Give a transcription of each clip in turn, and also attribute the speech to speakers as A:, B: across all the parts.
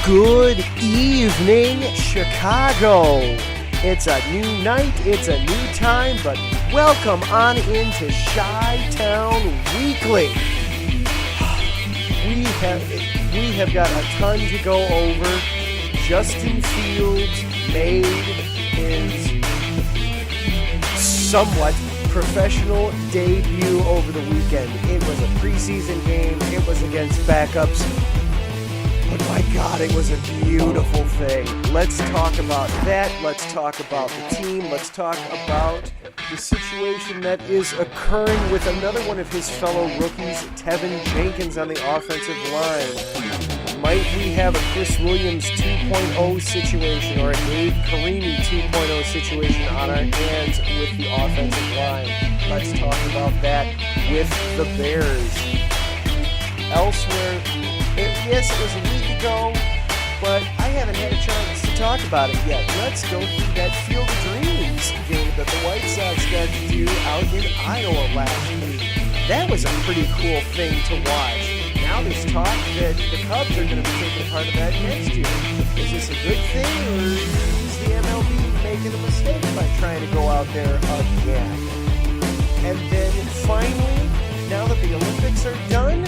A: Good evening, Chicago. It's a new night, it's a new time, but welcome on into Chi-Town Weekly. We have got a ton to go over. Justin Fields made his somewhat professional debut over the weekend. It was a preseason game. It was against backups. But my God, it was a beautiful thing. Let's talk about that. Let's talk about the team. Let's talk about the situation that is occurring with another one of his fellow rookies, Tevin Jenkins, on the offensive line. Might we have a Chris Williams 2.0 situation or a Dave Karimi 2.0 situation on our hands with the offensive line? Let's talk about that with the Bears. Elsewhere, yes, it was a week ago, but I haven't had a chance to talk about it yet. Let's go through that Field of Dreams game that the White Sox got to do out in Iowa last week. That was a pretty cool thing to watch. Now there's talk that the Cubs are going to be taking part of that next year. Is this a good thing, or is the MLB making a mistake by trying to go out there again? And then finally, now that the Olympics are done,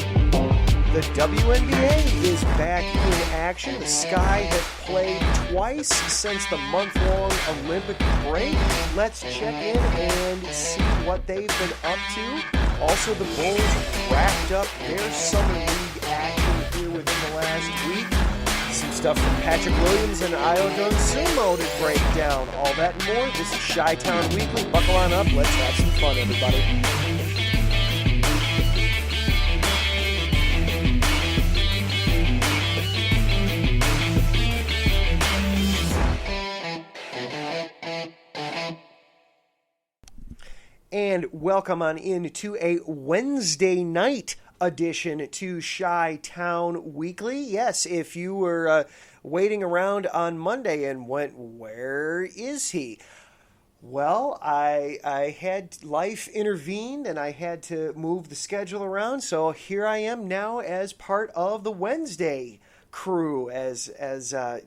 A: the WNBA is back in action. The Sky have played twice since the month-long Olympic break. Let's check in and see what they've been up to. Also, the Bulls wrapped up their Summer League action here within the last week. Some stuff from Patrick Williams and Io Dosunmu to break down. All that and more. This is Chi-Town Weekly. Buckle on up. Let's have some fun, everybody. And welcome on into a Wednesday night edition to Chi-Town Weekly. Yes, if you were waiting around on Monday and went, where is he? Well, I had life intervened and I had to move the schedule around, so here I am now as part of the Wednesday crew. As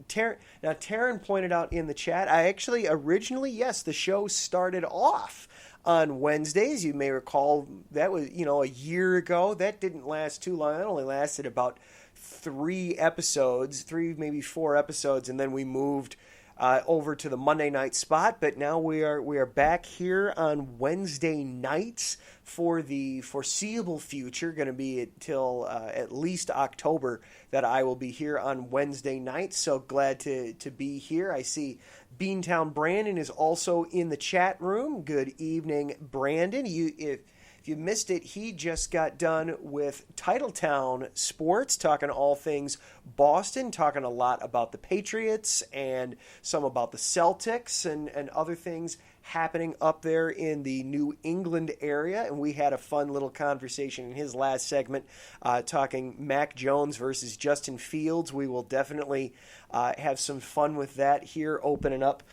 A: Taryn pointed out in the chat, I actually originally, yes, the show started off on Wednesdays. You may recall that was, a year ago. That didn't last too long. It only lasted about 3 episodes, maybe 4 episodes, and then we moved over to the Monday night spot. But now we are back here on Wednesday nights for the foreseeable future. Going to be until at least October that I will be here on Wednesday nights. So glad to be here. I see Beantown Brandon is also in the chat room. Good evening, Brandon. If you missed it, he just got done with Titletown Sports, talking all things Boston, talking a lot about the Patriots and some about the Celtics and other things happening up there in the New England area. And we had a fun little conversation in his last segment talking Mac Jones versus Justin Fields. We will definitely have some fun with that here opening up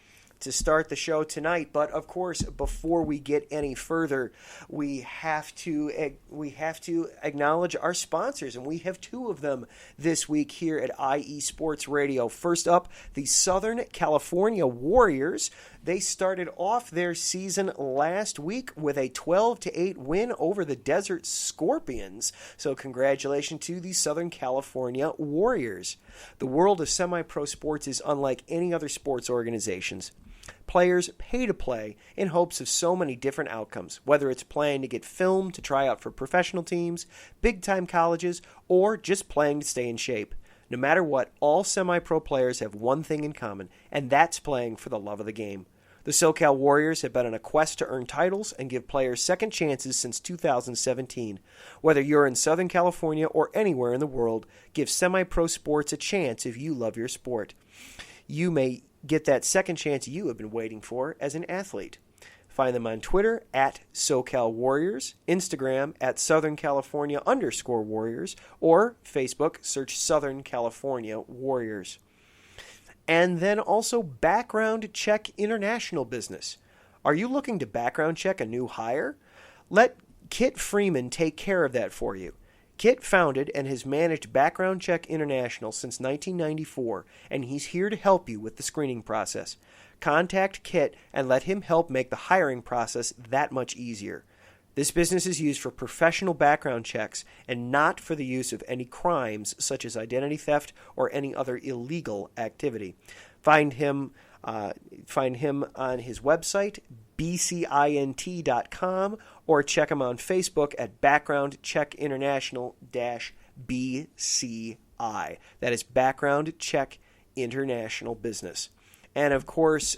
A: to start the show tonight. But of course, before we get any further, we have to acknowledge our sponsors, and we have 2 of them this week here at IE Sports Radio. First up, the Southern California Warriors. They started off their season last week with a 12-8 win over the Desert Scorpions. So congratulations to the Southern California Warriors. The world of semi-pro sports is unlike any other sports organizations. Players pay to play in hopes of so many different outcomes, whether it's playing to get filmed to try out for professional teams, big-time colleges, or just playing to stay in shape. No matter what, all semi-pro players have one thing in common, and that's playing for the love of the game. The SoCal Warriors have been on a quest to earn titles and give players second chances since 2017. Whether you're in Southern California or anywhere in the world, give semi-pro sports a chance if you love your sport. You may get that second chance you have been waiting for as an athlete. Find them on Twitter at SoCal Warriors, Instagram at Southern California _Warriors, or Facebook, search Southern California Warriors. And then also Background Check International Business. Are you looking to background check a new hire? Let Kit Freeman take care of that for you. Kit founded and has managed Background Check International since 1994, and he's here to help you with the screening process. Contact Kit and let him help make the hiring process that much easier. This business is used for professional background checks and not for the use of any crimes such as identity theft or any other illegal activity. Find him on his website, bcint.com, or check him on Facebook at Background Check International-BCI. That is Background Check International Business. And of course,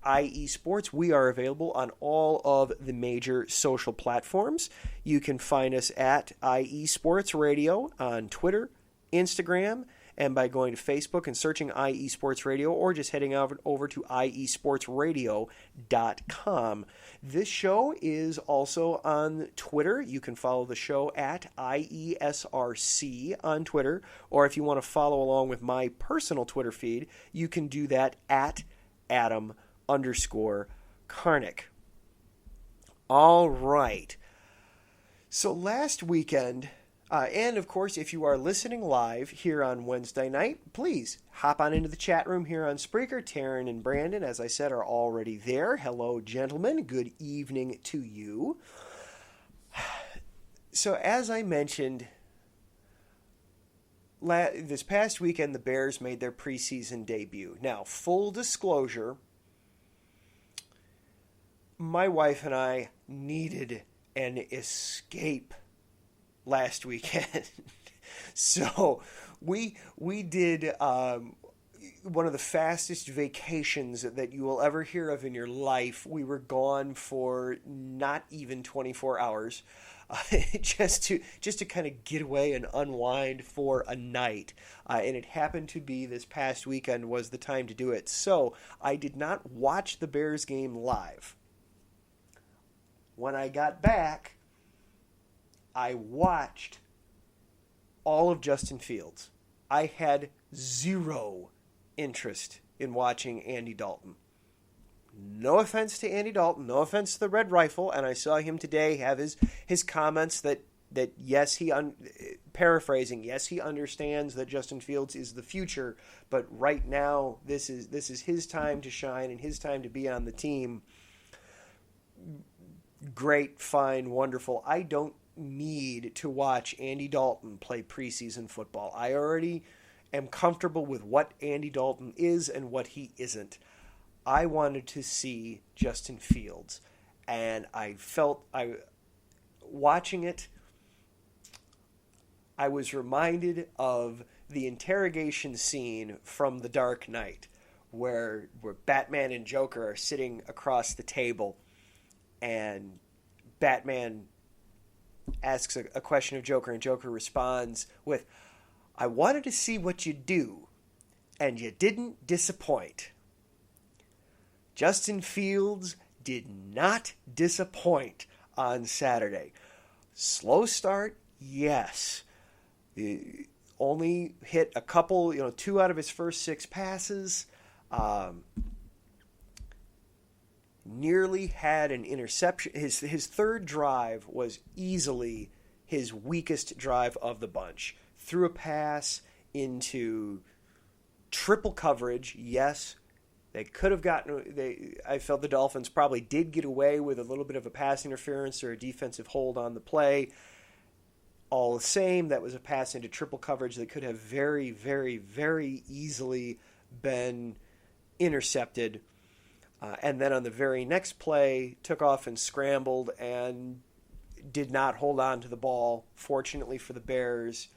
A: IE Sports, we are available on all of the major social platforms. You can find us at IE Sports Radio on Twitter, Instagram, and by going to Facebook and searching IE Sports Radio, or just heading over to iesportsradio.com. This show is also on Twitter. You can follow the show at IESRC on Twitter, or if you want to follow along with my personal Twitter feed, you can do that at Adam_Karnick. All right. So last weekend, and of course, if you are listening live here on Wednesday night, please hop on into the chat room here on Spreaker. Taryn and Brandon, as I said, are already there. Hello, gentlemen. Good evening to you. So as I mentioned, this past weekend, the Bears made their preseason debut. Now, full disclosure, my wife and I needed an escape last weekend. So we did one of the fastest vacations that you will ever hear of in your life. We were gone for not even 24 hours. Just to kind of get away and unwind for a night. And it happened to be this past weekend was the time to do it. So I did not watch the Bears game live. When I got back, I watched all of Justin Fields. I had zero interest in watching Andy Dalton. No offense to Andy Dalton, no offense to the Red Rifle, and I saw him today have his comments that yes, paraphrasing, yes, he understands that Justin Fields is the future, but right now this is his time to shine and his time to be on the team. Great, fine, wonderful. I don't need to watch Andy Dalton play preseason football. I already am comfortable with what Andy Dalton is and what he isn't. I wanted to see Justin Fields, and watching it, I was reminded of the interrogation scene from The Dark Knight, where Batman and Joker are sitting across the table, and Batman asks a question of Joker, and Joker responds with, "I wanted to see what you do, and you didn't disappoint." Justin Fields did not disappoint on Saturday. Slow start, yes. Only hit a couple, 2 out of his first 6 passes. Nearly had an interception. His third drive was easily his weakest drive of the bunch. Threw a pass into triple coverage, yes. They could have gotten. I felt the Dolphins probably did get away with a little bit of a pass interference or a defensive hold on the play. All the same, that was a pass into triple coverage that could have very, very, very easily been intercepted. And then on the very next play, took off and scrambled and did not hold on to the ball. Fortunately for the Bears,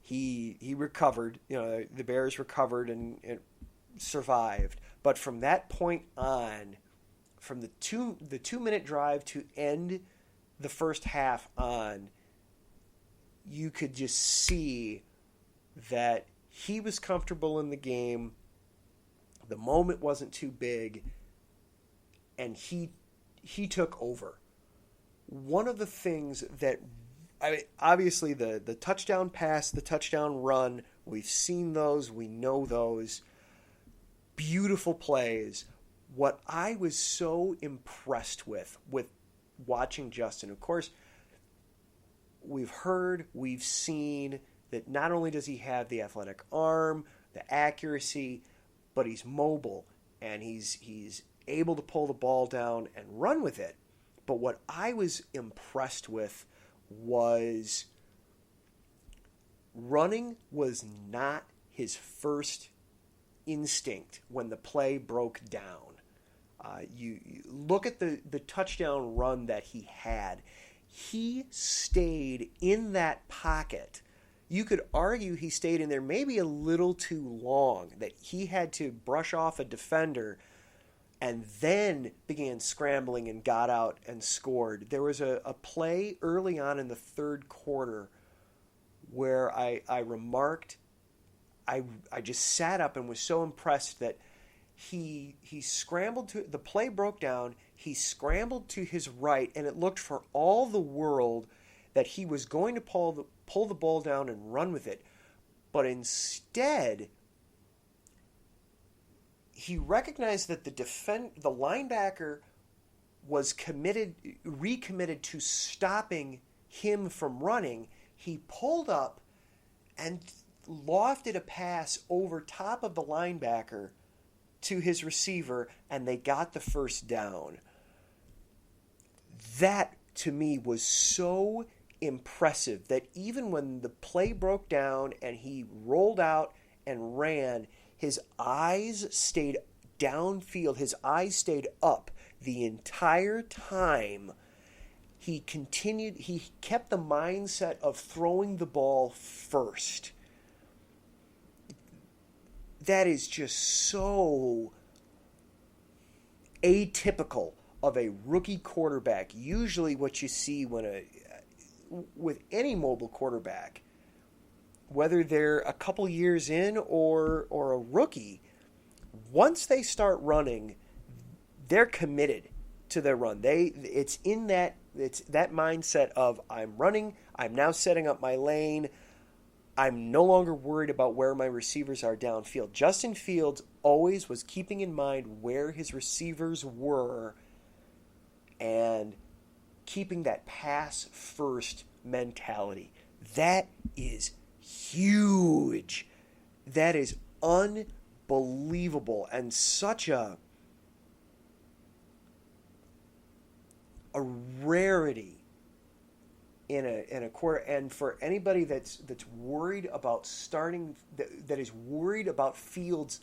A: he recovered. The Bears recovered and survived. But from that point on, from the 2-minute drive to end the first half on, you could just see that he was comfortable in the game. The moment wasn't too big, and he took over. One of the things that, obviously the touchdown pass, the touchdown run, we've seen those, we know those. Beautiful plays. What I was so impressed with watching Justin, of course, we've heard, we've seen that not only does he have the athletic arm, the accuracy, but he's mobile and he's able to pull the ball down and run with it. But what I was impressed with was running was not his first instinct when the play broke down. You look at the touchdown run that he had. He stayed in that pocket. You could argue he stayed in there maybe a little too long, that he had to brush off a defender and then began scrambling and got out and scored. There was a play early on in the third quarter where I remarked, I just sat up and was so impressed that he scrambled to, the play broke down, he scrambled to his right, and it looked for all the world that he was going to pull the ball down and run with it. But instead, he recognized that the linebacker was recommitted to stopping him from running. He pulled up and lofted a pass over top of the linebacker to his receiver, and they got the first down. That, to me, was so impressive that even when the play broke down and he rolled out and ran, his eyes stayed downfield. His eyes stayed up the entire time. He kept the mindset of throwing the ball first. That is just so atypical of a rookie quarterback. Usually what you see with any mobile quarterback, whether they're a couple years in or a rookie, once they start running, they're committed to their run. It's that mindset of, I'm running, I'm now setting up my lane, I'm no longer worried about where my receivers are downfield. Justin Fields always was keeping in mind where his receivers were and keeping that pass-first mentality. That is huge. That is unbelievable and such a rarity in a quarter. And for anybody that's worried about starting, that is worried about Fields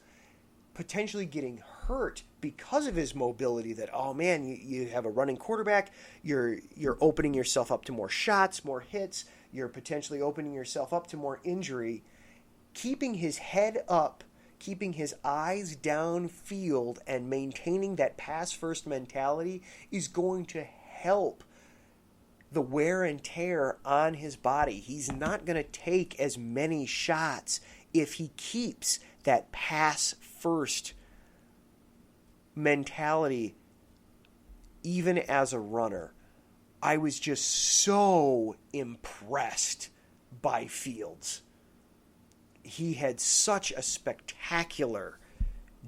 A: potentially getting hurt because of his mobility, that, oh man, you have a running quarterback, you're opening yourself up to more shots, more hits, you're potentially opening yourself up to more injury. Keeping his head up, keeping his eyes downfield, and maintaining that pass-first mentality is going to help the wear and tear on his body. He's not going to take as many shots if he keeps that pass-first mentality even as a runner. I was just so impressed by Fields. He had such a spectacular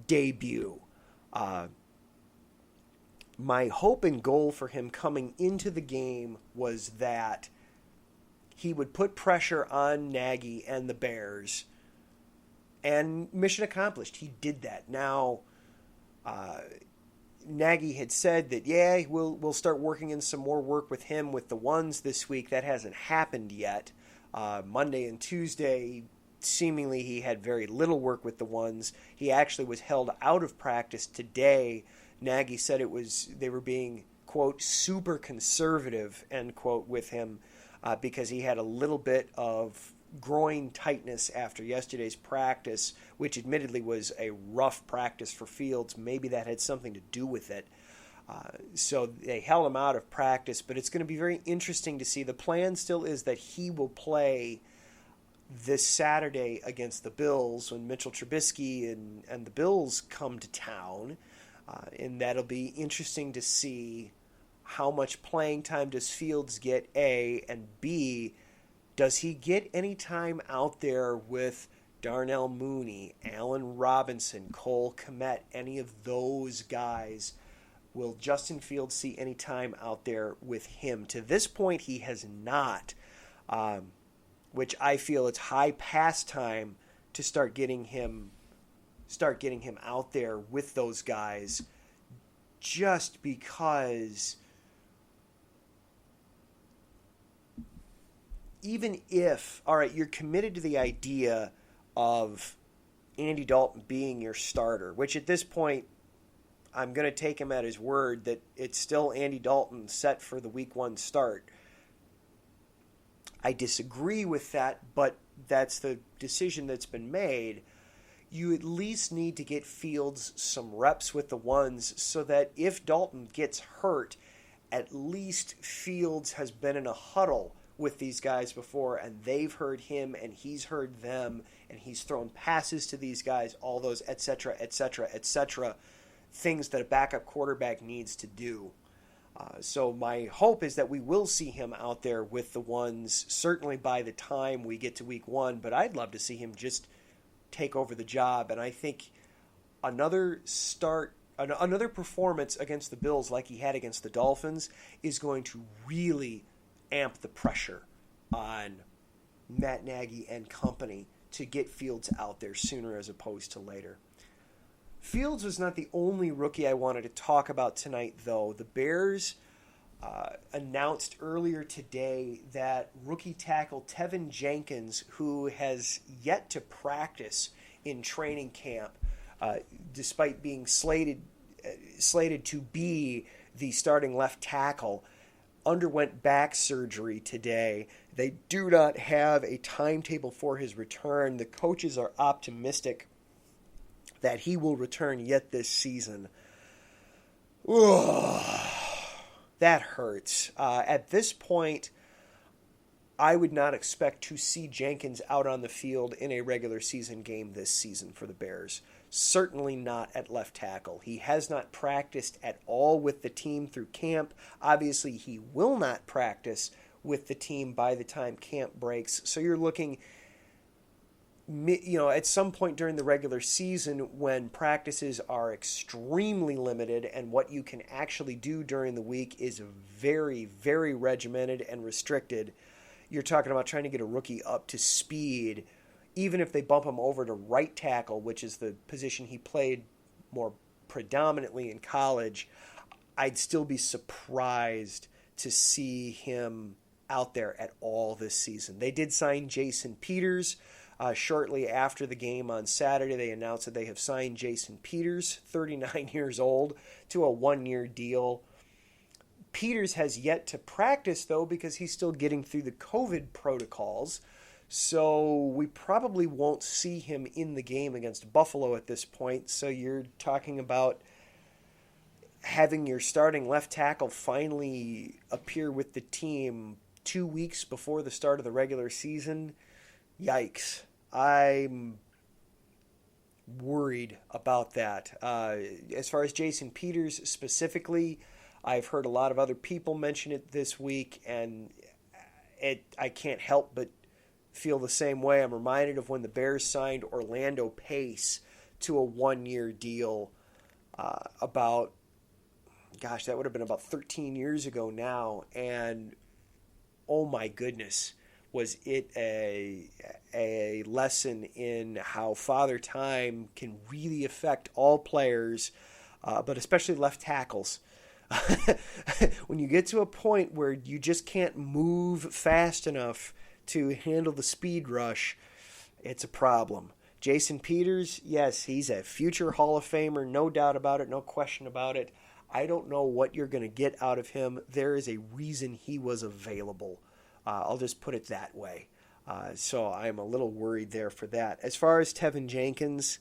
A: debut. My hope and goal for him coming into the game was that he would put pressure on Nagy and the Bears, and mission accomplished. He did that. Now, Nagy had said that, yeah, we'll start working in some more work with him with the ones this week. That hasn't happened yet. Monday and Tuesday, seemingly he had very little work with the ones. He actually was held out of practice today. Nagy said they were being, quote, super conservative, end quote, with him because he had a little bit of groin tightness after yesterday's practice, which admittedly was a rough practice for Fields. Maybe that had something to do with it. So they held him out of practice, but it's going to be very interesting to see. The plan still is that he will play this Saturday against the Bills when Mitchell Trubisky and the Bills come to town. And that'll be interesting to see how much playing time does Fields get, A, and B, does he get any time out there with Darnell Mooney, Allen Robinson, Cole Kmet, any of those guys? Will Justin Fields see any time out there with him? To this point, he has not. which I feel it's high past time to start getting him out there with those guys, just because even if, all right, you're committed to the idea of Andy Dalton being your starter, which at this point I'm going to take him at his word that it's still Andy Dalton set for the week 1 start. I disagree with that, but that's the decision that's been made. You at least need to get Fields some reps with the ones so that if Dalton gets hurt, at least Fields has been in a huddle with these guys before, and they've heard him, and he's heard them, and he's thrown passes to these guys, all those et cetera, things that a backup quarterback needs to do. So my hope is that we will see him out there with the ones, certainly by the time we get to week 1, but I'd love to see him just take over the job, and I think another performance against the Bills like he had against the Dolphins is going to really amp the pressure on Matt Nagy and company to get Fields out there sooner as opposed to later. Fields was not the only rookie I wanted to talk about tonight, though. The Bears announced earlier today that rookie tackle Tevin Jenkins, who has yet to practice in training camp, despite being slated to be the starting left tackle, underwent back surgery today. They do not have a timetable for his return. The coaches are optimistic that he will return yet this season. Ugh, that hurts. At this point, I would not expect to see Jenkins out on the field in a regular season game this season for the Bears. Certainly not at left tackle. He has not practiced at all with the team through camp. Obviously, he will not practice with the team by the time camp breaks. So you're looking, at some point during the regular season when practices are extremely limited and what you can actually do during the week is very, very regimented and restricted. You're talking about trying to get a rookie up to speed, even if they bump him over to right tackle, which is the position he played more predominantly in college. I'd still be surprised to see him out there at all this season. They did sign Jason Peters. Shortly after the game on Saturday, they announced that they have signed Jason Peters, 39 years old, to a 1-year deal. Peters has yet to practice, though, because he's still getting through the COVID protocols. So we probably won't see him in the game against Buffalo at this point. So you're talking about having your starting left tackle finally appear with the team 2 weeks before the start of the regular season. Yikes. I'm worried about that. As far as Jason Peters specifically, I've heard a lot of other people mention it this week, and I can't help but feel the same way. I'm reminded of when the Bears signed Orlando Pace to a 1-year deal that would have been about 13 years ago now, and oh my goodness, was it a lesson in how Father Time can really affect all players, but especially left tackles. When you get to a point where you just can't move fast enough to handle the speed rush, it's a problem. Jason Peters, yes, he's a future Hall of Famer, no doubt about it, no question about it. I don't know what you're going to get out of him. There is a reason he was available. I'll just put it that way. So I'm a little worried there for that. As far as Tevin Jenkins,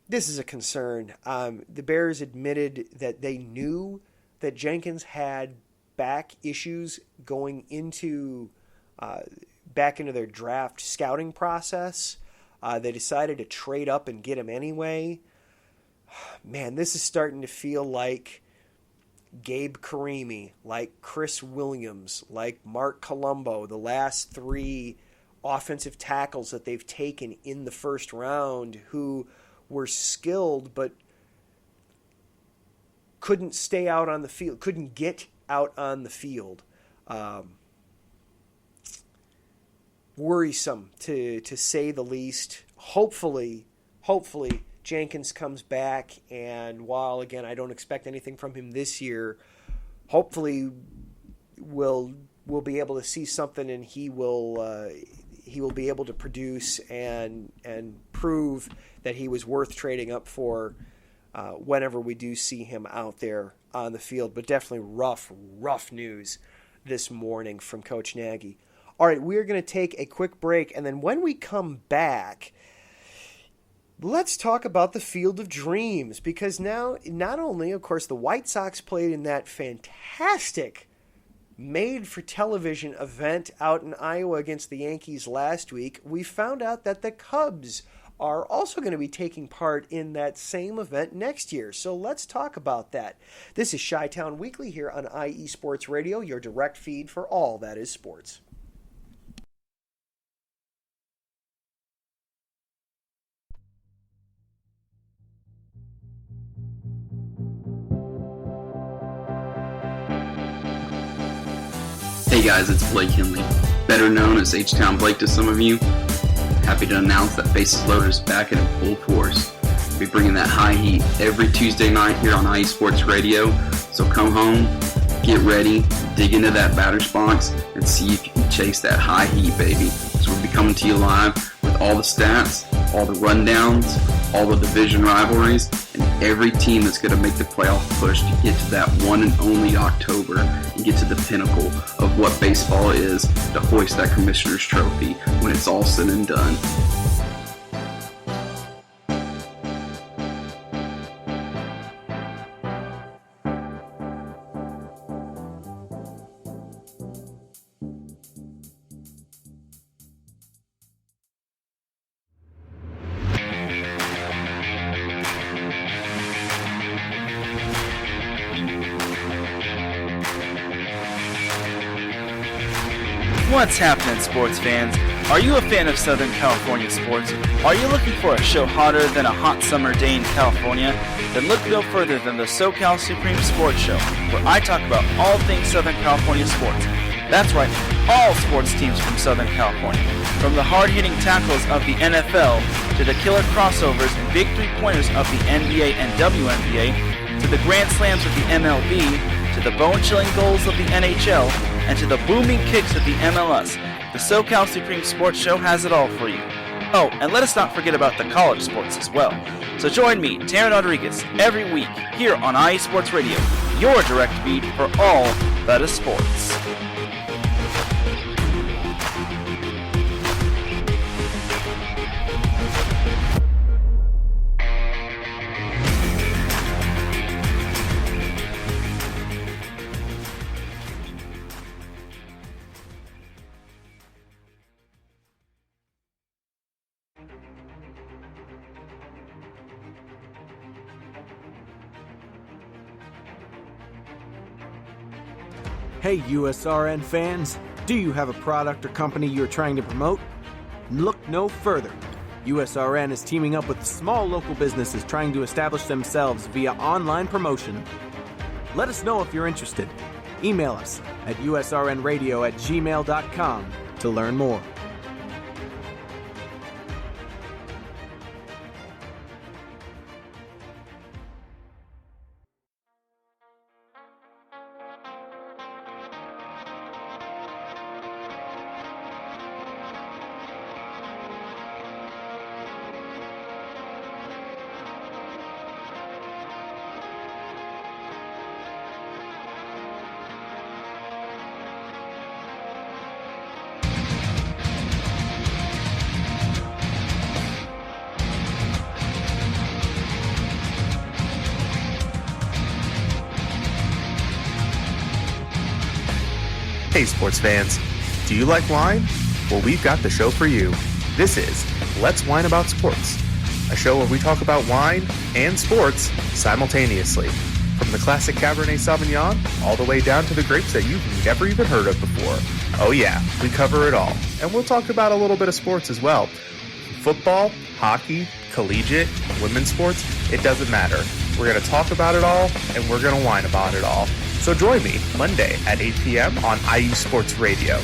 A: this is a concern. The Bears admitted that they knew that Jenkins had back issues going into back into their draft scouting process. They decided to trade up and get him anyway. Man, this is starting to feel like Gabe Karimi, like Chris Williams, like Mark Colombo, the last 3 offensive tackles that they've taken in the first round who were skilled but couldn't stay out on the field, couldn't get out on the field. worrisome to say the least. Hopefully Jenkins comes back, and while again I don't expect anything from him this year, hopefully we'll be able to see something, and he will be able to produce and prove that he was worth trading up for whenever we do see him out there on the field. But definitely rough news this morning from Coach Nagy. All right, we're going to take a quick break, and then when we come back, let's talk about the Field of Dreams, because now not only, of course, the White Sox played in that fantastic made-for-television event out in Iowa against the Yankees last week, we found out that the Cubs are also going to be taking part in that same event next year. So let's talk about that. This is Chi-Town Weekly here on IE Sports Radio, your direct feed for all that is sports.
B: Hey guys, it's Blake Henley, better known as H-Town Blake to some of you. Happy to announce that Bases Loaded is back in full force. We'll be bringing that high heat every Tuesday night here on IE Sports Radio. So come home, get ready, dig into that batter's box, and see if you can chase that high heat, baby. So we'll be coming to you live with all the stats, all the rundowns, all the division rivalries, and every team that's going to make the playoff push to get to that one and only October and get to the pinnacle of what baseball is, to hoist that Commissioner's Trophy when it's all said and done.
C: What's happening, sports fans? Are you a fan of Southern California sports? Are you looking for a show hotter than a hot summer day in California? Then look no further than the SoCal Supreme Sports Show, where I talk about all things Southern California sports. That's right, all sports teams from Southern California. From the hard-hitting tackles of the NFL, to the killer crossovers and big three-pointers of the NBA and WNBA, to the grand slams of the MLB, to the bone-chilling goals of the NHL, and to the booming kicks of the MLS, the SoCal Supreme Sports Show has it all for you. Oh, and let us not forget about the college sports as well. So join me, Taryn Rodriguez, every week here on IE Sports Radio, your direct feed for all that is sports.
D: Hey USRN fans, do you have a product or company you're trying to promote? Look no further. USRN is teaming up with small local businesses trying to establish themselves via online promotion. Let us know if you're interested. Email us at usrnradio@gmail.com to learn more.
E: Hey sports fans, do you like wine? Well, we've got the show for you. This is Let's Wine About Sports, a show where we talk about wine and sports simultaneously. From the classic Cabernet Sauvignon all the way down to the grapes that you've never even heard of before. Oh yeah, we cover it all. And we'll talk about a little bit of sports as well. Football, hockey, collegiate, women's sports, it doesn't matter. We're going to talk about it all, and we're going to whine about it all. So join me Monday at 8 p.m. on IU Sports Radio.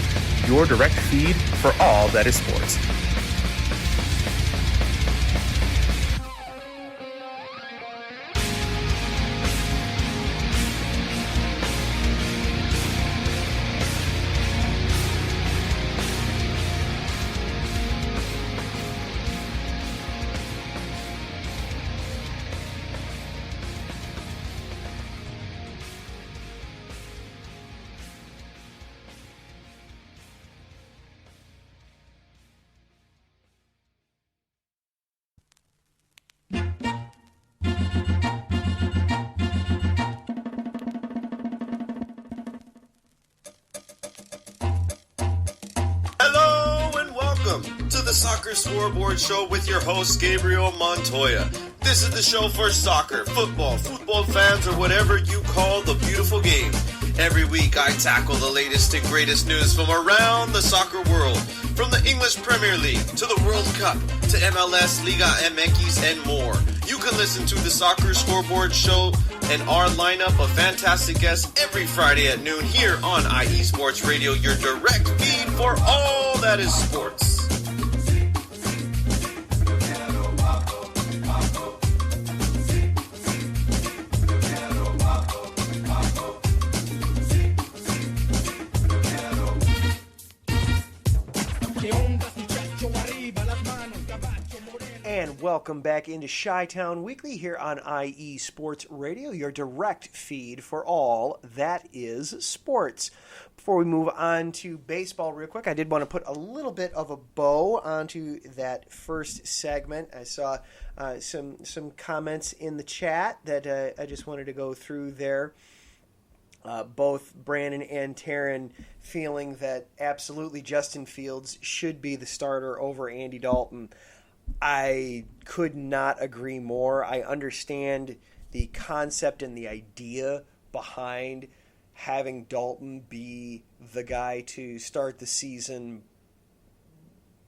E: your direct feed for all that is sports.
F: To the Soccer Scoreboard Show with your host, Gabriel Montoya. This is the show for soccer, football fans, or whatever you call the beautiful game. Every week, I tackle the latest and greatest news from around the soccer world. From the English Premier League, to the World Cup, to MLS, Liga MX, and more. You can listen to the Soccer Scoreboard Show and our lineup of fantastic guests every Friday at noon here on IE Sports Radio, your direct feed for all that is sports.
A: And welcome back into Chi-Town Weekly here on IE Sports Radio, your direct feed for all that is sports. Before we move on to baseball real quick, I did want to put a little bit of a bow onto that first segment. I saw some comments in the chat that I just wanted to go through there. Both Brandon and Taryn feeling that absolutely Justin Fields should be the starter over Andy Dalton. I could not agree more. I understand the concept and the idea behind having Dalton be the guy to start the season,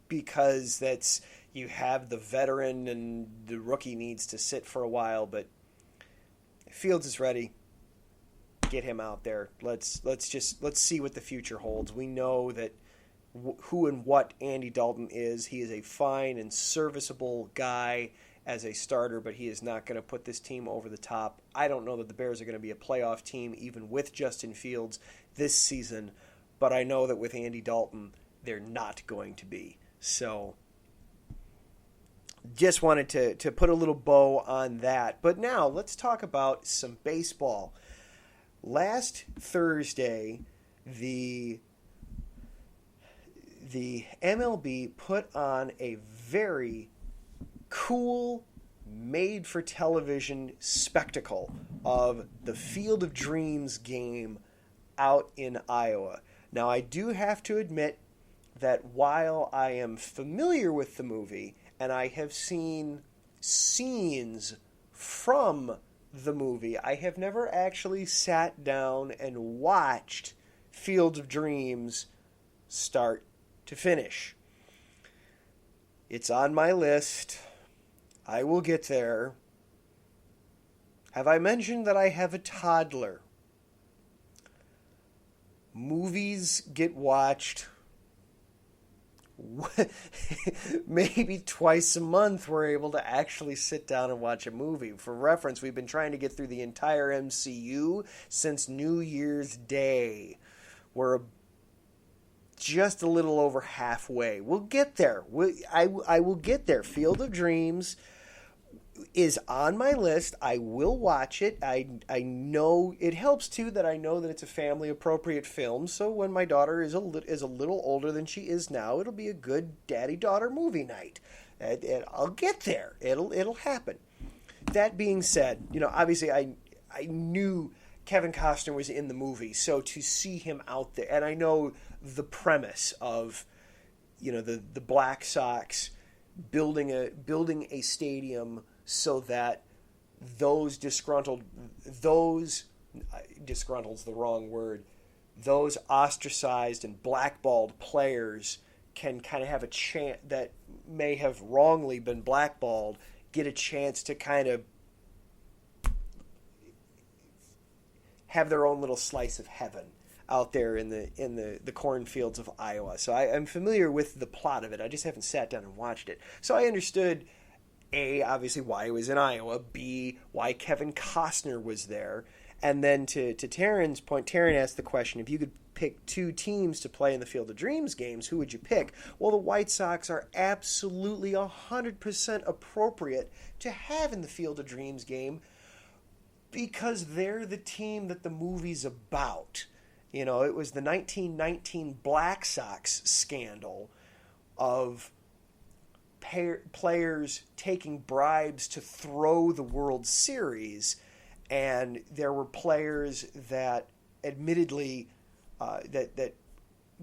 A: because that's, you have the veteran and the rookie needs to sit for a while, but Fields is ready. Get him out there. Let's see what the future holds. We know that who and what Andy Dalton is. He is a fine and serviceable guy as a starter, but he is not going to put this team over the top. I don't know that the Bears are going to be a playoff team even with Justin Fields this season, but I know that with Andy Dalton, they're not going to be. So just wanted to put a little bow on that. But now let's talk about some baseball. Last Thursday, the MLB put on a very cool, made-for-television spectacle of the Field of Dreams game out in Iowa. Now, I do have to admit that while I am familiar with the movie and I have seen scenes from the movie, I have never actually sat down and watched Field of Dreams start to finish. It's on my list. I will get there. Have I mentioned that I have a toddler? Movies get watched maybe twice a month. We're able to actually sit down and watch a movie. For reference, we've been trying to get through the entire MCU since New Year's Day. We're just a little over halfway. We'll get there. I will get there. Field of Dreams is on my list. I will watch it. I know it helps too that I know that it's a family appropriate film. So when my daughter is a little older than she is now, it'll be a good daddy-daughter movie night. And I'll get there. It'll happen. That being said, obviously I knew Kevin Costner was in the movie, so to see him out there, and I know the premise of, the Black Sox building a stadium so that those disgruntled's the wrong word, those ostracized and blackballed players can kind of have a chance, that may have wrongly been blackballed, get a chance to kind of have their own little slice of heaven. out there in the cornfields of Iowa. So I'm familiar with the plot of it. I just haven't sat down and watched it. So I understood, A, obviously why it was in Iowa, B, why Kevin Costner was there. And then to Taryn's point, Taryn asked the question, if you could pick two teams to play in the Field of Dreams games, who would you pick? Well, the White Sox are absolutely 100% appropriate to have in the Field of Dreams game because they're the team that the movie's about. You know, it was the 1919 Black Sox scandal of players taking bribes to throw the World Series, and there were players that admittedly that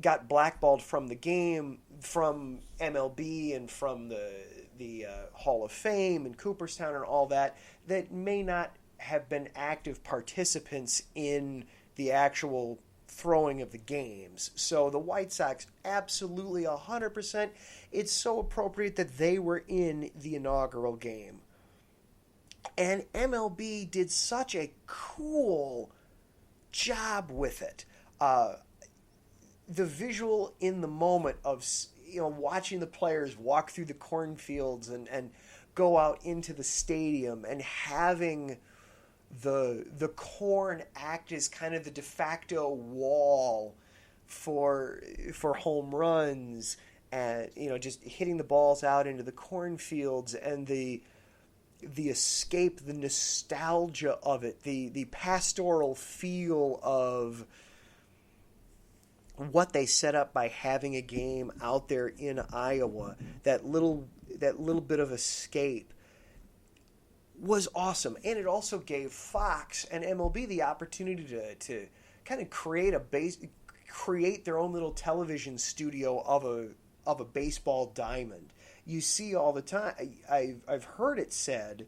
A: got blackballed from the game, from MLB and from the Hall of Fame in Cooperstown and all that may not have been active participants in the actual throwing of the games. So the White Sox, absolutely 100%. It's so appropriate that they were in the inaugural game. And MLB did such a cool job with it. The visual in the moment of, you know, watching the players walk through the cornfields and go out into the stadium and having the corn act as kind of the de facto wall for home runs, and, you know, just hitting the balls out into the cornfields, and the escape, the nostalgia of it, the pastoral feel of what they set up by having a game out there in Iowa, that little bit of escape was awesome. And it also gave Fox and MLB the opportunity to kind of create their own little television studio of a baseball diamond. You see all the time, I've heard it said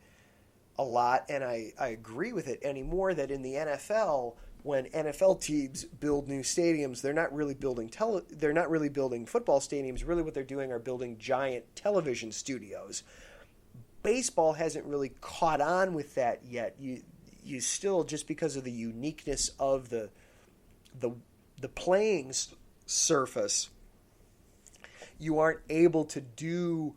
A: a lot, and I agree with it anymore, that in the NFL, when NFL teams build new stadiums, they're not really building football stadiums. Really what they're doing are building giant television studios. Baseball hasn't really caught on with that yet. You still, just because of the uniqueness of the playing surface, you aren't able to do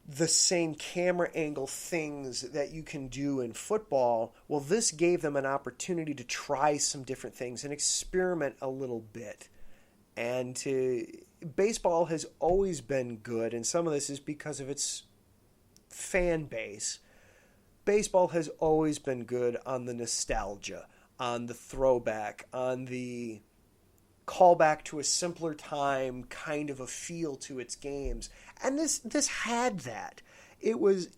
A: the same camera angle things that you can do in football. Well, this gave them an opportunity to try some different things and experiment a little bit. And baseball has always been good, and some of this is because of its fan base. Baseball has always been good on the nostalgia, on the throwback, on the callback to a simpler time kind of a feel to its games. And this had that. It was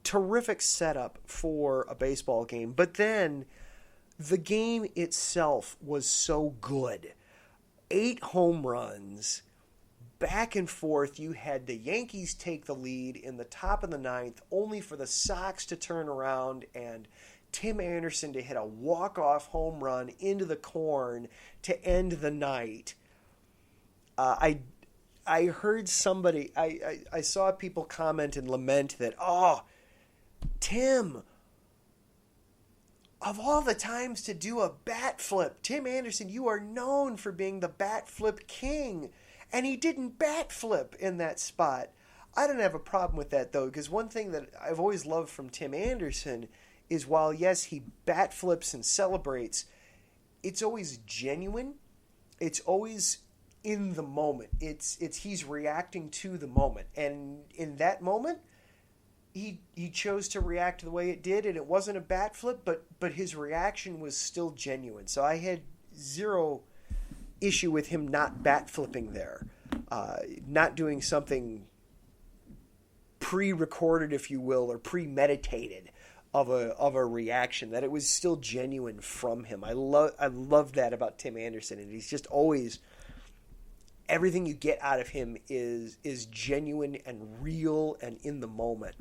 A: terrific setup for a baseball game. But then the game itself was so good. 8 home runs, back and forth. You had the Yankees take the lead in the top of the 9th, only for the Sox to turn around and Tim Anderson to hit a walk-off home run into the corn to end the night. I heard somebody, I saw people comment and lament that, oh, Tim, of all the times to do a bat flip, Tim Anderson, you are known for being the bat flip king. And he didn't bat flip in that spot. I don't have a problem with that, though, because one thing that I've always loved from Tim Anderson is, while, yes, he bat flips and celebrates, it's always genuine. It's always in the moment. It's he's reacting to the moment. And in that moment, he chose to react the way it did, and it wasn't a bat flip, but his reaction was still genuine. So I had zero issue with him not bat flipping there, not doing something pre-recorded, if you will, or premeditated of a reaction, that it was still genuine from him. I love that about Tim Anderson, and he's just always, everything you get out of him is genuine and real and in the moment.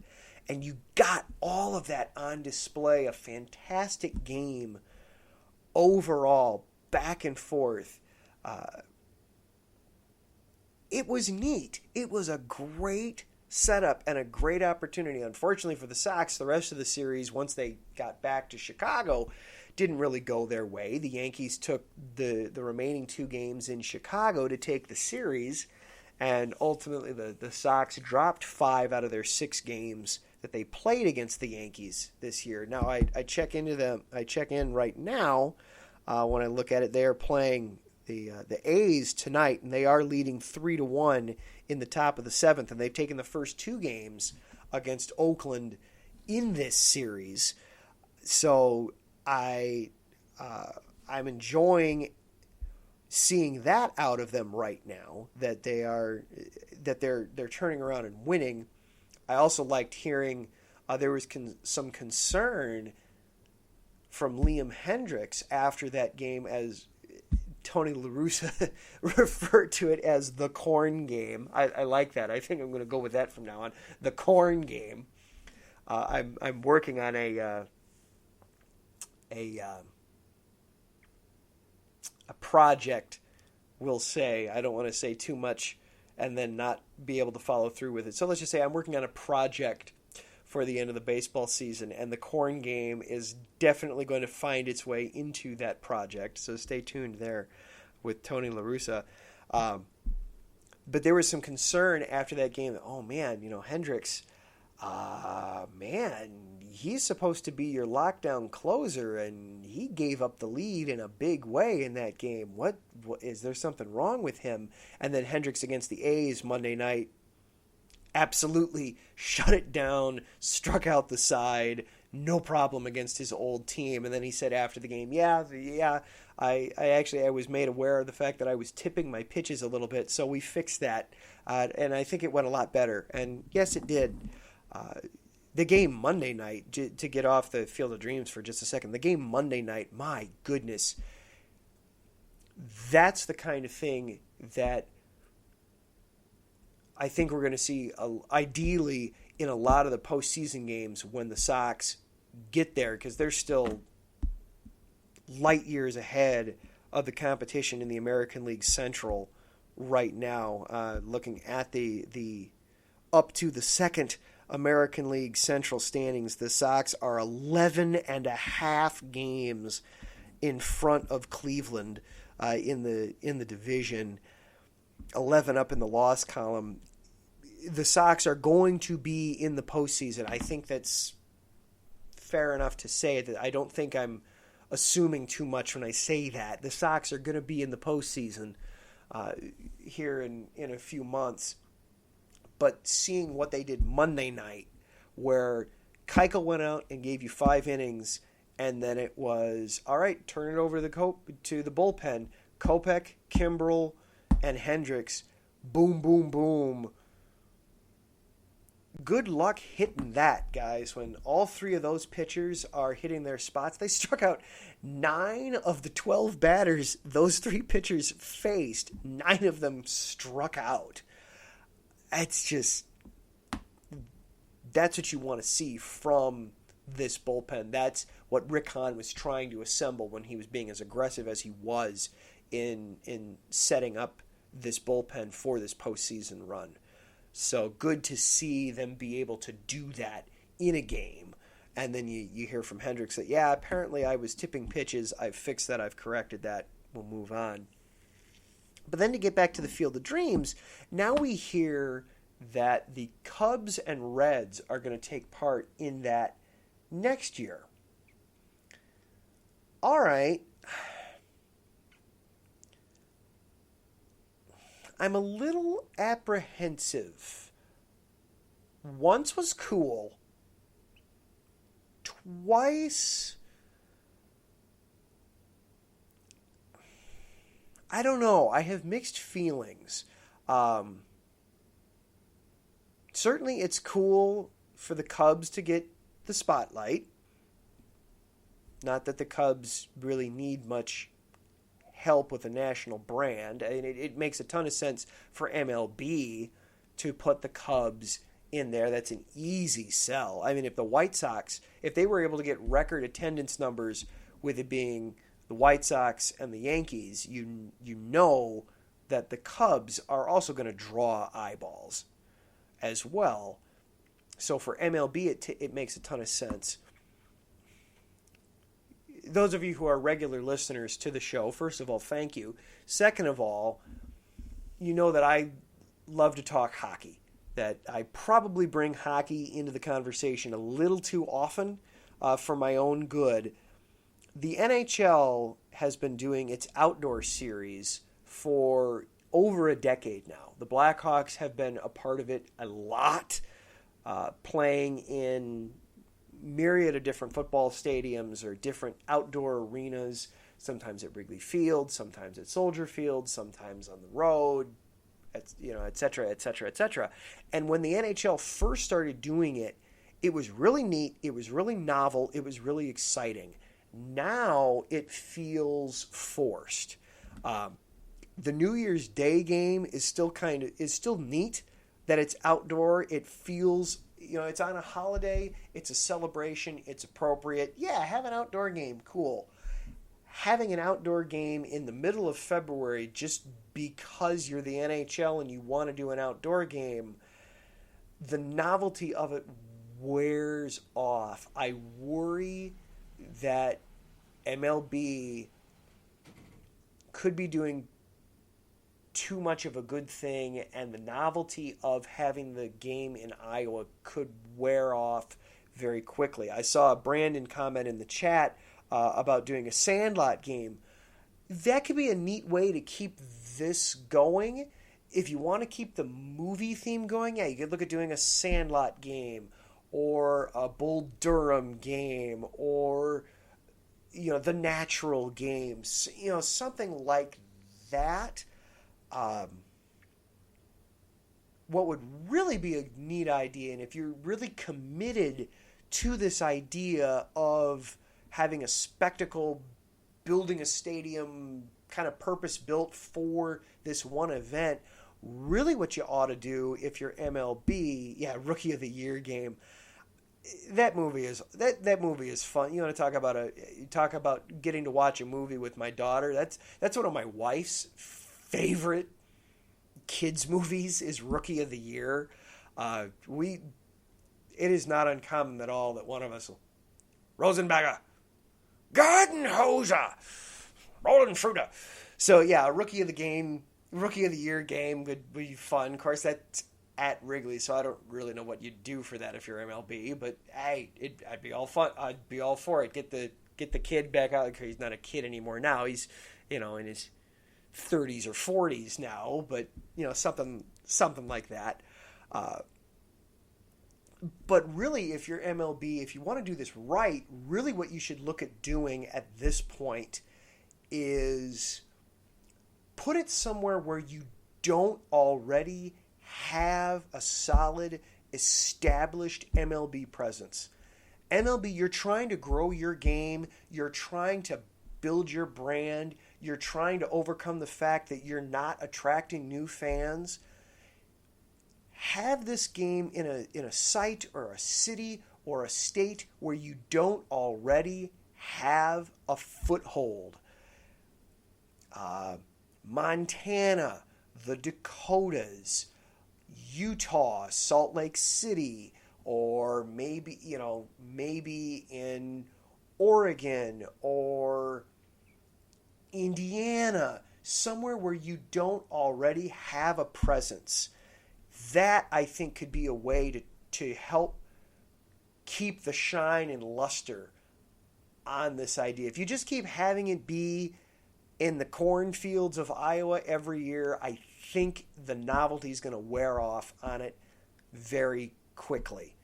A: And you got all of that on display. A fantastic game overall, back and forth. It was neat. It was a great setup and a great opportunity. Unfortunately for the Sox, the rest of the series, once they got back to Chicago, didn't really go their way. The Yankees took the remaining 2 games in Chicago to take the series, and ultimately the Sox dropped 5 out of their 6 games that they played against the Yankees this year. Now I check into them. I check in right now. When I look at it, they are playing the A's tonight, and they are leading 3-1 in the top of the 7th, and they've taken the first 2 games against Oakland in this series. So I'm enjoying seeing that out of them right now, that they're turning around and winning. I also liked hearing there was some concern from Liam Hendricks after that game, as Tony La Russa referred to it as the corn game. I like that. I think I'm going to go with that from now on. The corn game. I'm working on a project, we'll say. I don't want to say too much and then not be able to follow through with it. So let's just say I'm working on a project for the end of the baseball season, and the corn game is definitely going to find its way into that project. So stay tuned there with Tony La Russa. But there was some concern after that game that, oh man, Hendricks, man, he's supposed to be your lockdown closer, and he gave up the lead in a big way in that game. What is there something wrong with him? And then Hendricks against the A's Monday night absolutely shut it down, struck out the side, no problem against his old team. And then he said after the game, I was made aware of the fact that I was tipping my pitches a little bit, so we fixed that, and I think it went a lot better. And yes, it did. The game Monday night, to get off the Field of Dreams for just a second, the game Monday night, my goodness, that's the kind of thing that I think we're going to see ideally in a lot of the postseason games when the Sox get there, because they're still light years ahead of the competition in the American League Central right now. Looking at the up to the second American League Central standings, the Sox are 11.5 games in front of Cleveland in the division. 11 up in the loss column. The Sox are going to be in the postseason. I think that's fair enough to say. That I don't think I'm assuming too much when I say that. The Sox are going to be in the postseason here in a few months. But seeing what they did Monday night, where Keuchel went out and gave you 5 innings, and then it was, all right, turn it over to the bullpen. Kopech, Kimbrel, and Hendricks, boom, boom, boom. Good luck hitting that, guys. When all 3 of those pitchers are hitting their spots, they struck out 9 of the 12 batters those 3 pitchers faced. 9 of them struck out. That's what you want to see from this bullpen. That's what Rick Hahn was trying to assemble when he was being as aggressive as he was in setting up this bullpen for this postseason run. So good to see them be able to do that in a game. And then you hear from Hendricks that, yeah, apparently I was tipping pitches. I've fixed that. I've corrected that. We'll move on. But then to get back to the Field of Dreams, now we hear that the Cubs and Reds are going to take part in that next year. All right. I'm a little apprehensive. Once was cool. Twice, I don't know. I have mixed feelings. Certainly it's cool for the Cubs to get the spotlight. Not that the Cubs really need much help with a national brand. I mean, it makes a ton of sense for MLB to put the Cubs in there. That's an easy sell. I mean, if the White Sox, if they were able to get record attendance numbers with it being the White Sox and the Yankees, you know that the Cubs are also going to draw eyeballs. as well. So for MLB, it makes a ton of sense. Those of you who are regular listeners to the show, first of all, thank you. Second of all, you know that I love to talk hockey, that I probably bring hockey into the conversation a little too often for my own good. The NHL has been doing its outdoor series for over a decade now. The Blackhawks have been a part of it a lot, playing in myriad of different football stadiums or different outdoor arenas, sometimes at Wrigley Field, sometimes at Soldier Field, sometimes on the road, et cetera, et cetera, et cetera. And when the NHL first started doing it, it was really neat, it was really novel, it was really exciting. Now it feels forced. The New Year's Day game is still neat that it's outdoor. It feels, it's on a holiday, it's a celebration, it's appropriate. Yeah, have an outdoor game, cool. Having an outdoor game in the middle of February just because you're the NHL and you want to do an outdoor game, the novelty of it wears off. I worry that MLB could be doing too much of a good thing, and the novelty of having the game in Iowa could wear off very quickly. I saw Brandon comment in the chat about doing a Sandlot game. That could be a neat way to keep this going. If you want to keep the movie theme going, yeah, you could look at doing a Sandlot game or a Bull Durham game or the Natural games, something like that. What would really be a neat idea, and if you're really committed to this idea of having a spectacle, building a stadium kind of purpose-built for this one event, really what you ought to do if you're MLB, Rookie of the Year game. That movie is fun. You want to talk about getting to watch a movie with my daughter. That's one of my wife's favorite kids movies is Rookie of the Year. It is not uncommon at all that one of us will Rosenberger, Gardenhoser, Rollenfruder. So yeah, Rookie of the Year game would be fun. Of course, that's at Wrigley, so I don't really know what you'd do for that if you're MLB. But hey, I'd be all fun. I'd be all for it. Get the kid back out. He's not a kid anymore now. He's in his 30s or 40s now. But something like that. But really, if you're MLB, if you want to do this right, really what you should look at doing at this point is put it somewhere where you don't already have a solid, established MLB presence. MLB, you're trying to grow your game. You're trying to build your brand. You're trying to overcome the fact that you're not attracting new fans. Have this game in a site or a city or a state where you don't already have a foothold. Montana, the Dakotas, Utah, Salt Lake City, or maybe in Oregon or Indiana, somewhere where you don't already have a presence. That, I think, could be a way to help keep the shine and luster on this idea. If you just keep having it be in the cornfields of Iowa every year, I think the novelty is going to wear off on it very quickly.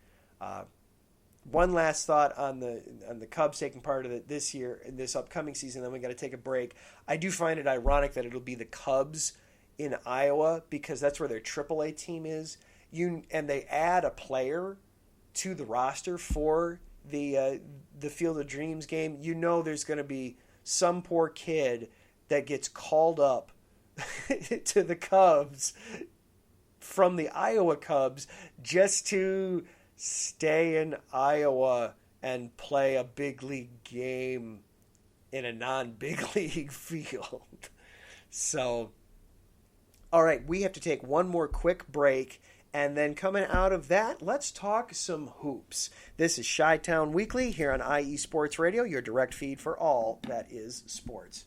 A: One last thought on the Cubs taking part of it this year, in this upcoming season, then we got to take a break. I do find it ironic that it'll be the Cubs in Iowa because that's where their AAA team is. And they add a player to the roster for the Field of Dreams game. There's going to be some poor kid that gets called up to the Cubs from the Iowa Cubs just to stay in Iowa and play a big league game in a non-big league field. So, all right, we have to take one more quick break, And then coming out of that, let's talk some hoops. This is Chi-Town Weekly here on IE Sports Radio, your direct feed for all that is sports.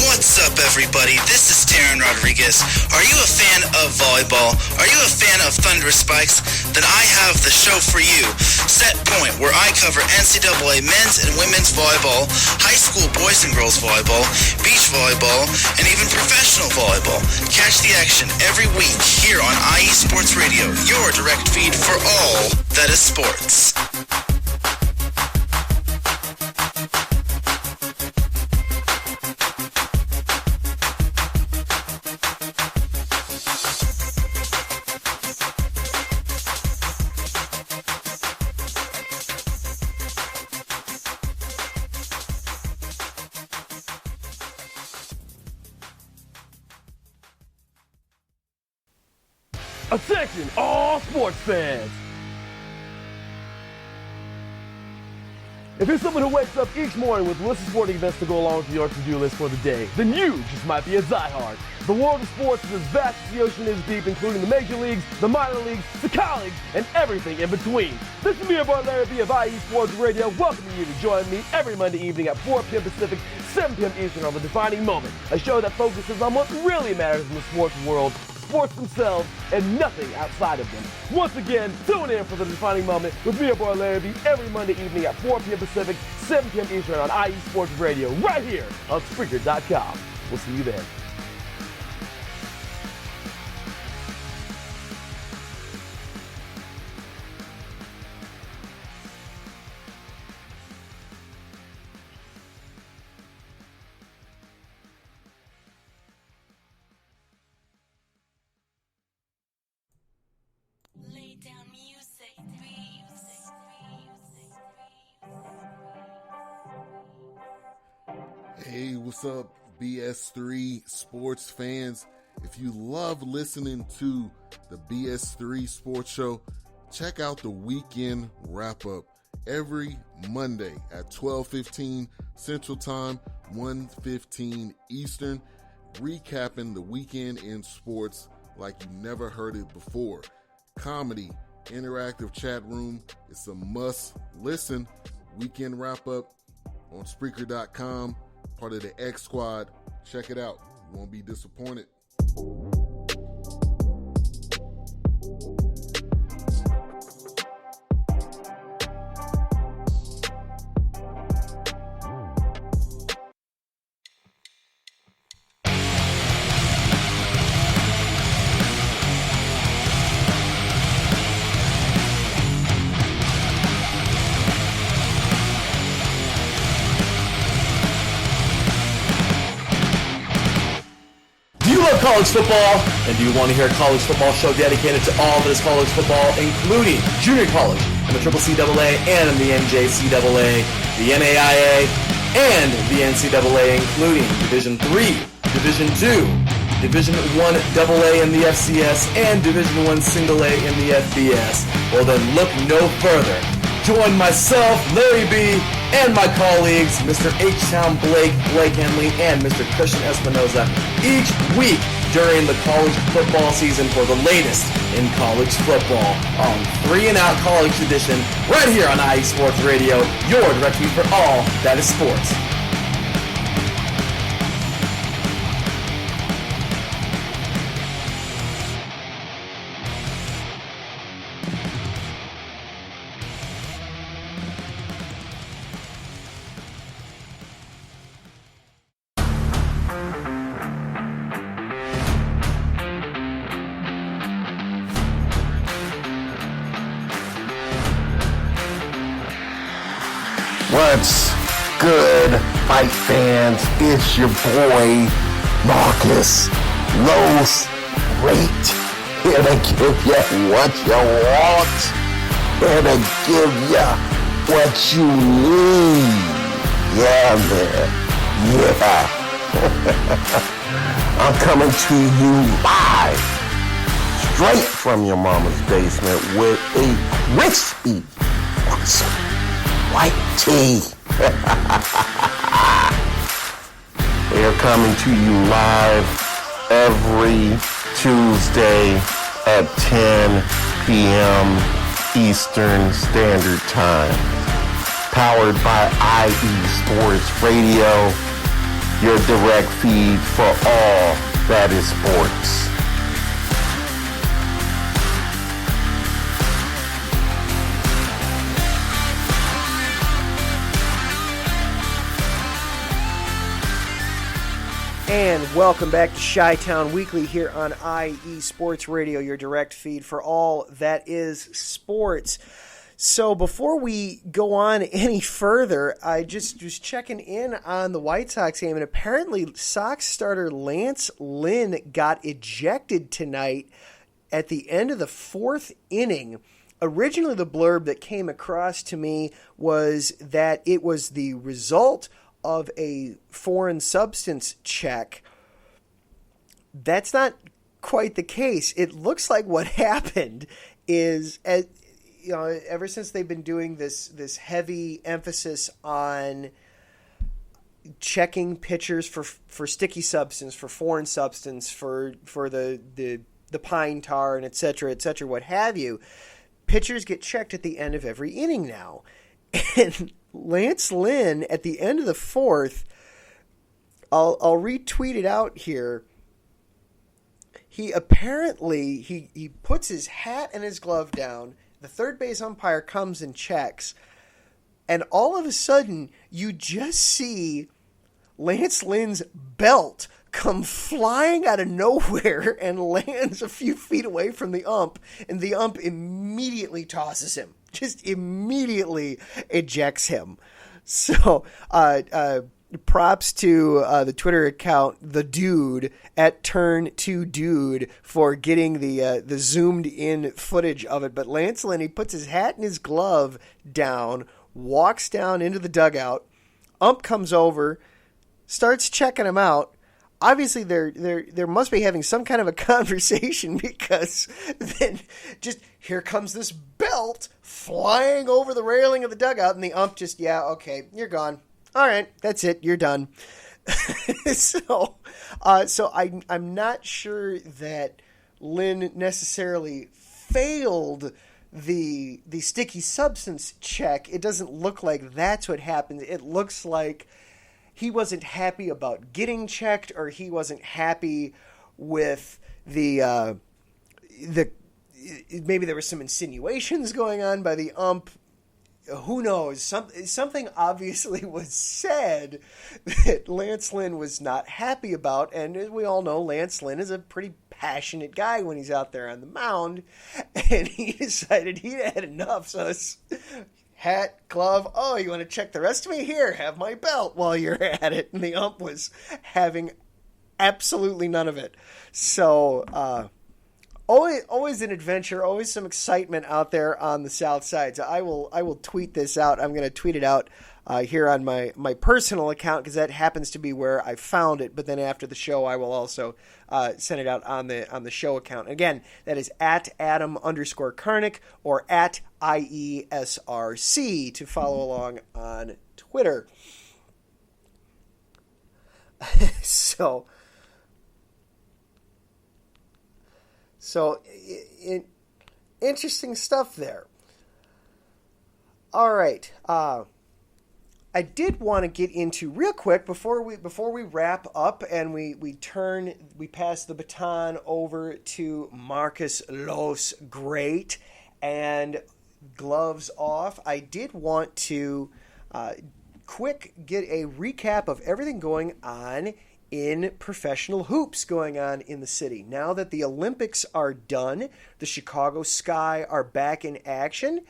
G: What's up, everybody? This is Darren Rodriguez. Are you a fan of volleyball? Are you a fan of Thunderous Spikes? Then I have the show for you, Set Point, where I cover NCAA men's and women's volleyball, high school boys and girls volleyball, beach volleyball, and even professional volleyball. Catch the action every week here on IE Sports Radio, your direct feed for all that is sports.
H: Attention, all sports fans! If you're someone who wakes up each morning with lists of sporting events to go along with your to-do list for the day, then you just might be a diehard. The world of sports is as vast as the ocean is deep, including the major leagues, the minor leagues, the college, and everything in between. This is me, your boy Larry B of IE Sports Radio, welcoming you to join me every Monday evening at 4 p.m. Pacific, 7 p.m. Eastern on The Defining Moment, a show that focuses on what really matters in the sports world, sports themselves, and nothing outside of them. Once again, tune in for The Defining Moment with me, your boy Larry B, every Monday evening at 4 p.m. Pacific, 7 p.m. Eastern on IE Sports Radio, right here on Spreaker.com. We'll see you there.
I: Hey, what's up, BS3 sports fans? If you love listening to the BS3 Sports Show, check out the weekend wrap-up every Monday at 12:15 Central Time, 1:15 Eastern, recapping the weekend in sports like you never heard it before. Comedy, interactive chat room, it's a must-listen. Weekend wrap-up on Spreaker.com. Part of the X Squad. Check it out. You won't be disappointed.
J: College football, and do you want to hear a college football show dedicated to all that is college football, including junior college and the CCCAA and the NJCAA, the NAIA, and the NCAA, including Division III, Division II, Division I AA in the FCS, and Division I A in the FBS? Well, then look no further. Join myself, Larry B., and my colleagues, Mr. H-Town Blake Henley, and Mr. Christian Espinoza, each week during the college football season for the latest in college football on 3 and Out College Edition, right here on IE Sports Radio, your direct feed for all that is sports.
K: What's good, fight fans? It's your boy, Marcus Los Great, here to give you what you want, here to give you what you need. Yeah, man. Yeah. I'm coming to you live straight from your mama's basement with a crispy, awesome white tea. They are coming to you live every Tuesday at 10 p.m. Eastern Standard Time. Powered by IE Sports Radio, your direct feed for all that is sports.
A: And welcome back to Chi-Town Weekly here on IE Sports Radio, your direct feed for all that is sports. So before we go on any further, I just was checking in on the White Sox game, and apparently Sox starter Lance Lynn got ejected tonight at the end of the fourth inning. Originally, the blurb that came across to me was that it was the result of a foreign substance check. That's not quite the case. It looks like what happened is, ever since they've been doing this heavy emphasis on checking pitchers for sticky substance, for foreign substance, for the pine tar, and et cetera, what have you, pitchers get checked at the end of every inning now. And Lance Lynn, at the end of the fourth, I'll retweet it out here. He apparently, he puts his hat and his glove down. The third base umpire comes and checks. And all of a sudden, you just see Lance Lynn's belt come flying out of nowhere and lands a few feet away from the ump. And the ump immediately tosses him. Just immediately ejects him. So, props to the Twitter account, the Dude at Turn2Dude, for getting the zoomed in footage of it. But Lance Lynn, he puts his hat and his glove down, walks down into the dugout. Ump comes over, starts checking him out. Obviously, they're must be having some kind of a conversation, because then just here comes this belt flying over the railing of the dugout, and the ump just, yeah, okay, you're gone. All right, that's it, you're done. So I'm not sure that Lynn necessarily failed the sticky substance check. It doesn't look like that's what happened. It looks like he wasn't happy about getting checked, or he wasn't happy with the maybe there were some insinuations going on by the ump. Who knows? Something obviously was said that Lance Lynn was not happy about, and as we all know, Lance Lynn is a pretty passionate guy when he's out there on the mound, and he decided he'd had enough. So it's hat, glove, oh, you want to check the rest of me? Here, have my belt while you're at it. And the ump was having absolutely none of it. So, always an adventure, always some excitement out there on the South Side. So I will tweet this out. I'm going to tweet it out here on my personal account, because that happens to be where I found it. But then after the show, I will also send it out on the show account. Again, that is at Adam_Karnick or at IESRC to follow along on Twitter. So interesting stuff there. All right. I did want to get into real quick before we wrap up and we pass the baton over to Marcus Los Great and gloves off. I did want to get a recap of everything going on in professional hoops going on in the city. Now that the Olympics are done, the Chicago Sky are back in action.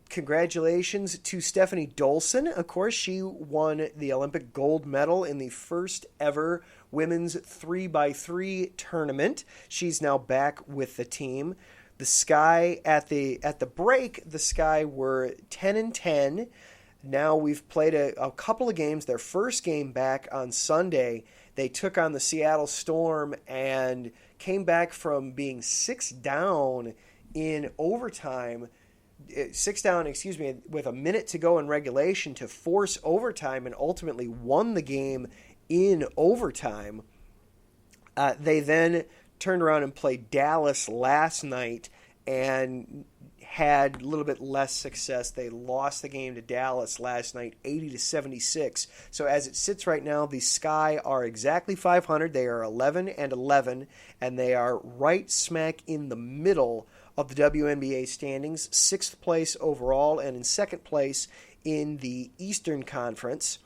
A: Congratulations to Stephanie Dolson. Of course, she won the Olympic gold medal in the first ever women's 3x3 tournament. She's now back with the team. The Sky at the break, the Sky were 10-10. Now we've played a couple of games. Their first game back on Sunday, they took on the Seattle Storm and came back from being 6 down in overtime. 6 down, with a minute to go in regulation to force overtime and ultimately won the game in overtime. They then turned around and played Dallas last night and had a little bit less success. They lost the game to Dallas last night, 80-76. So as it sits right now, the Sky are exactly 500. They are 11-11, and they are right smack in the middle of the WNBA standings, 6th place overall, and in 2nd place in the Eastern Conference.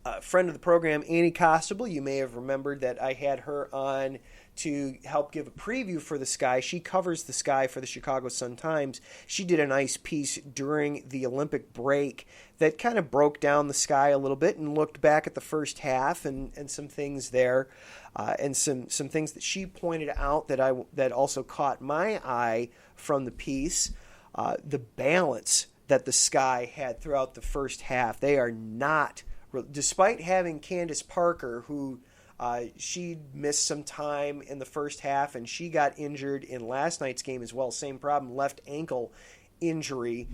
A: A friend of the program, Annie Costable, you may have remembered that I had her on to help give a preview for the Sky. She covers the Sky for the Chicago Sun-Times. She did a nice piece during the Olympic break that kind of broke down the Sky a little bit and looked back at the first half and some things there, and some things that she pointed out that also caught my eye from the piece. The balance that the Sky had throughout the first half. They are not, despite having Candace Parker, who she missed some time in the first half, and she got injured in last night's game as well. Same problem, left ankle injury.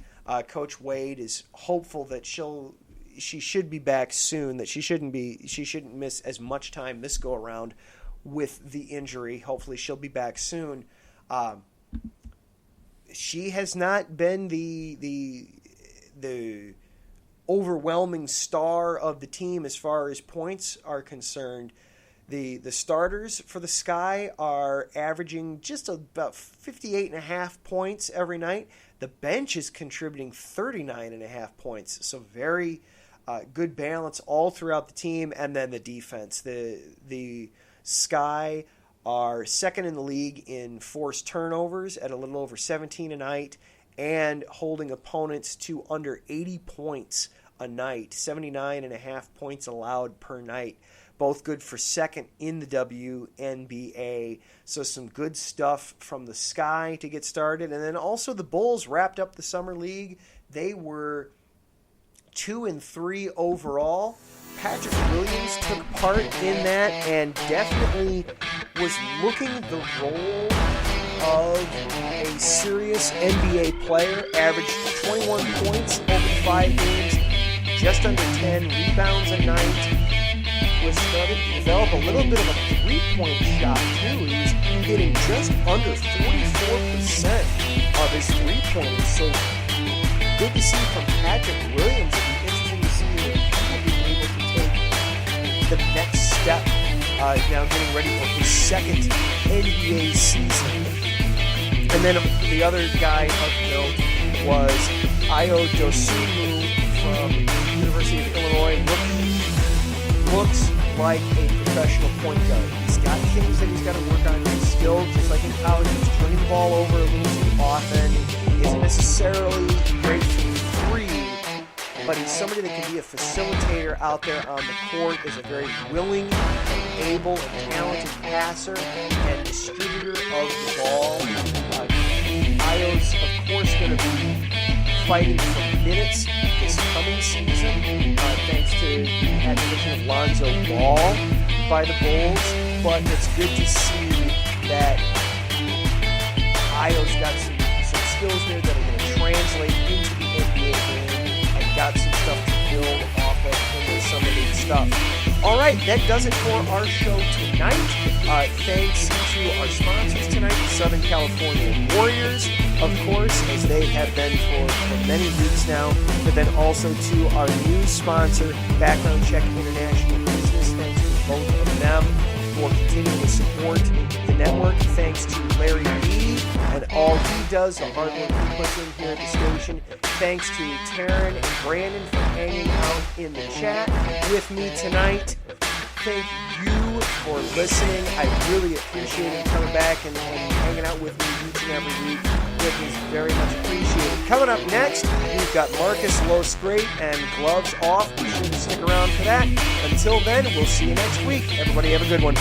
A: Coach Wade is hopeful that she should be back soon. That she shouldn't miss as much time this go around with the injury. Hopefully, she'll be back soon. She has not been the overwhelming star of the team as far as points are concerned. The starters for the Sky are averaging just about 58.5 points every night. The bench is contributing 39.5 points. So very good balance all throughout the team. And then the defense. The Sky are 2nd in the league in forced turnovers at a little over 17 a night, and holding opponents to under 80 points a night, 79.5 points allowed per night. Both good for 2nd in the WNBA. So some good stuff from the Sky to get started. And then also the Bulls wrapped up the Summer League. They were 2-3 overall. Patrick Williams took part in that and definitely was looking the role of a serious NBA player. Averaged 21 points over 5 games, just under 10 rebounds a night. Was starting to develop a little bit of a three-point shot, too. He was hitting just under 44% of his three-pointers. So good to see from Patrick Williams. It'll be interesting to see if he'll be able to take the next step, now getting ready for his 2nd NBA season. And then the other guy of note was Ayo Dosunmu from the University of Illinois. Looks like a professional point guard. He's got things that he's got to work on. He's still, just like in college, he's turning the ball over a little too often. He isn't necessarily great from 3, but he's somebody that can be a facilitator out there on the court, is a very willing and able and talented passer and distributor of the ball. Ayo's, of course, going to be fighting for minutes this coming season, thanks to the acquisition of Lonzo Ball by the Bulls. But it's good to see that Ayo's got some skills there that are going to translate into the NBA game, and got some stuff to build off of into Summer League stuff. All right, that does it for our show tonight. Thanks to our sponsors tonight, the Southern California Warriors, of course, as they have been for many weeks now, but then also to our new sponsor, Background Check International Business. Thanks to both of them for continuing to support the network. Thanks to Larry B and all he does, the hard work he puts in here at the station. Thanks to Taryn and Brandon for hanging out in the chat with me tonight. Thank you for listening. I really appreciate it coming back and hanging out with me each and every week. It is very much appreciated. Coming up next, we've got Marcus Los Great and Gloves Off. Be sure to stick around for that. Until then, we'll see you next week. Everybody have a good one.